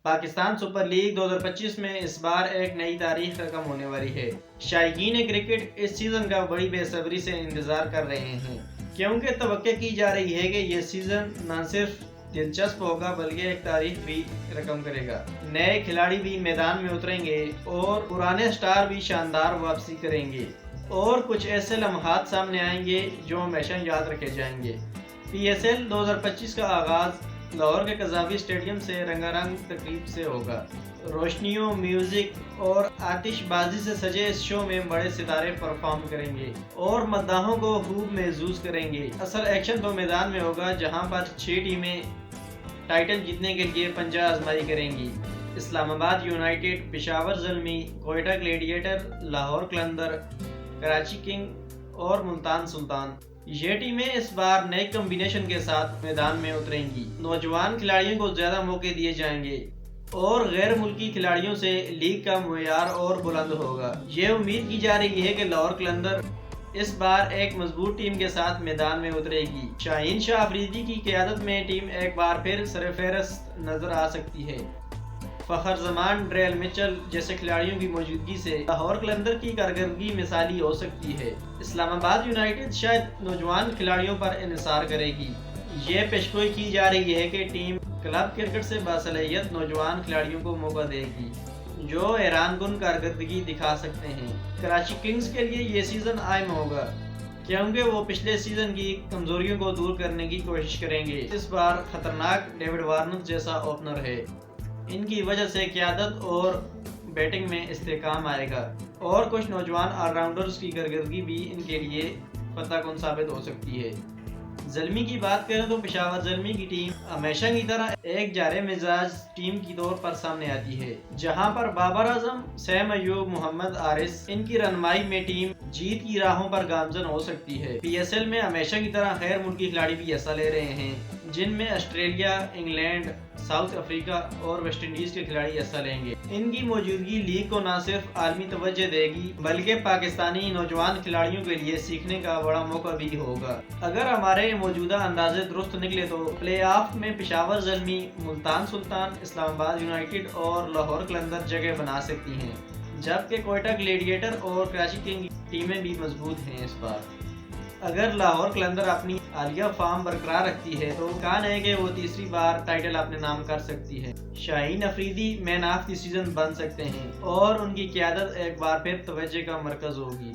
Pakistan super league 2025 میں اس بار ایک نئی تاریخ رقم ہونے والی ہے۔ شائقین کرکٹ اس سیزن کا بڑی بے صبری سے انتظار کر رہے ہیں، کیونکہ توقع کی جا رہی ہے کہ یہ سیزن نہ صرف دلچسپ ہوگا بلکہ ایک تاریخ بھی رقم کرے گا۔ نئے کھلاڑی بھی میدان میں اتریں گے اور پرانے سٹار بھی شاندار واپسی کریں گے، اور کچھ ایسے لمحات سامنے آئیں گے جو ہمیشہ یاد رکھے جائیں گے۔ پی ایس ایل 2025 کا آغاز لاہور کے قذافی اسٹیڈیم سے رنگا رنگ تقریب سے ہوگا۔ روشنیوں، میوزک اور آتش بازی سے سجے اس شو میں بڑے ستارے پرفارم کریں گے اور مداحوں کو خوب محظوظ کریں گے۔ اصل ایکشن تو میدان میں ہوگا، جہاں پر 6 ٹیمیں ٹائٹل جیتنے کے لیے پنجہ آزمائی کریں گی۔ اسلام آباد United, Peshawar Zalmi, Quetta gladiator, Lahore Qalandar, Karachi king اور ملتان سلطان، یہ ٹیمیں اس بار نئے کمبینیشن کے ساتھ میدان میں اتریں گی۔ نوجوان کھلاڑیوں کو زیادہ موقع دیے جائیں گے اور غیر ملکی کھلاڑیوں سے لیگ کا معیار اور بلند ہوگا۔ یہ امید کی جا رہی ہے کہ لاہور قلندر اس بار ایک مضبوط ٹیم کے ساتھ میدان میں اترے گی۔ شاہین شاہ افریدی کی قیادت میں ٹیم ایک بار پھر سرفہرست نظر آ سکتی ہے۔ فخر زمان، ڈریل مچل جیسے کھلاڑیوں کی موجودگی سے لاہور قلندر کی کارکردگی مثالی ہو سکتی ہے۔ اسلام آباد یونائیٹڈ شاید نوجوان کھلاڑیوں پر انحصار کرے گی۔ یہ پیشگوئی کی جا رہی ہے کہ ٹیم کلب کرکٹ سے باصلاحیت نوجوان کھلاڑیوں کو موقع دے گی جو حیران کن کارکردگی دکھا سکتے ہیں۔ کراچی کنگز کے لیے یہ سیزن اہم ہوگا، کیونکہ وہ پچھلے سیزن کی کمزوریوں کو دور کرنے کی کوشش کریں گے۔ اس بار خطرناک ڈیوڈ وارنر جیسا اوپنر ہے، ان کی وجہ سے قیادت اور بیٹنگ میں استحکام آئے گا، اور کچھ نوجوان آل راؤنڈرز کی کارکردگی بھی ان کے لیے فتح کن ثابت ہو سکتی ہے۔ زلمی کی بات کریں تو پشاور زلمی کی ٹیم ہمیشہ کی طرح ایک جارح مزاج ٹیم کی طور پر سامنے آتی ہے، جہاں پر بابر اعظم، سیم ایوب، محمد حارث، ان کی رہنمائی میں ٹیم جیت کی راہوں پر گامزن ہو سکتی ہے۔ پی ایس ایل میں ہمیشہ کی طرح غیر ملکی کھلاڑی بھی حصہ لے رہے ہیں، جن میں آسٹریلیا، انگلینڈ، ساؤتھ افریقہ اور ویسٹ انڈیز کے کھلاڑی حصہ لیں گے۔ ان کی موجودگی لیگ کو نہ صرف عالمی توجہ دے گی بلکہ پاکستانی نوجوان کھلاڑیوں کے لیے سیکھنے کا بڑا موقع بھی ہوگا۔ اگر ہمارے موجودہ اندازے درست نکلے تو پلے آف میں پشاور زلمی، ملتان سلطان، اسلام آباد یونائیٹڈ اور لاہور قلندر جگہ بنا سکتی ہیں، جبکہ کوئٹہ گلیڈیٹر اور کراچی کنگ ٹیمیں بھی مضبوط ہیں۔ اس بار اگر لاہور قلندر اپنی حالیہ فارم برقرار رکھتی ہے تو امکان ہے کہ وہ تیسری بار ٹائٹل اپنے نام کر سکتی ہے۔ شاہین افریدی مین آف دی سیزن بن سکتے ہیں اور ان کی قیادت ایک بار پھر توجہ کا مرکز ہوگی۔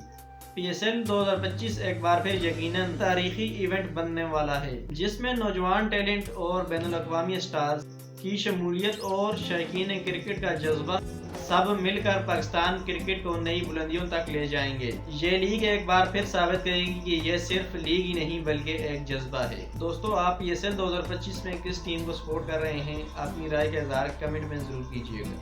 پی ایس ایل 2025 ایک بار پھر یقیناً تاریخی ایونٹ بننے والا ہے، جس میں نوجوان ٹیلنٹ اور بین الاقوامی سٹارز کی شمولیت اور شائقین کرکٹ کا جذبہ سب مل کر پاکستان کرکٹ کو نئی بلندیوں تک لے جائیں گے۔ یہ لیگ ایک بار پھر ثابت کرے گی کہ یہ صرف لیگ ہی نہیں بلکہ ایک جذبہ ہے۔ دوستو، آپ پی ایس ایل 2025 میں کس ٹیم کو سپورٹ کر رہے ہیں؟ اپنی رائے کا اظہار کمنٹ میں ضرور کیجیے گا۔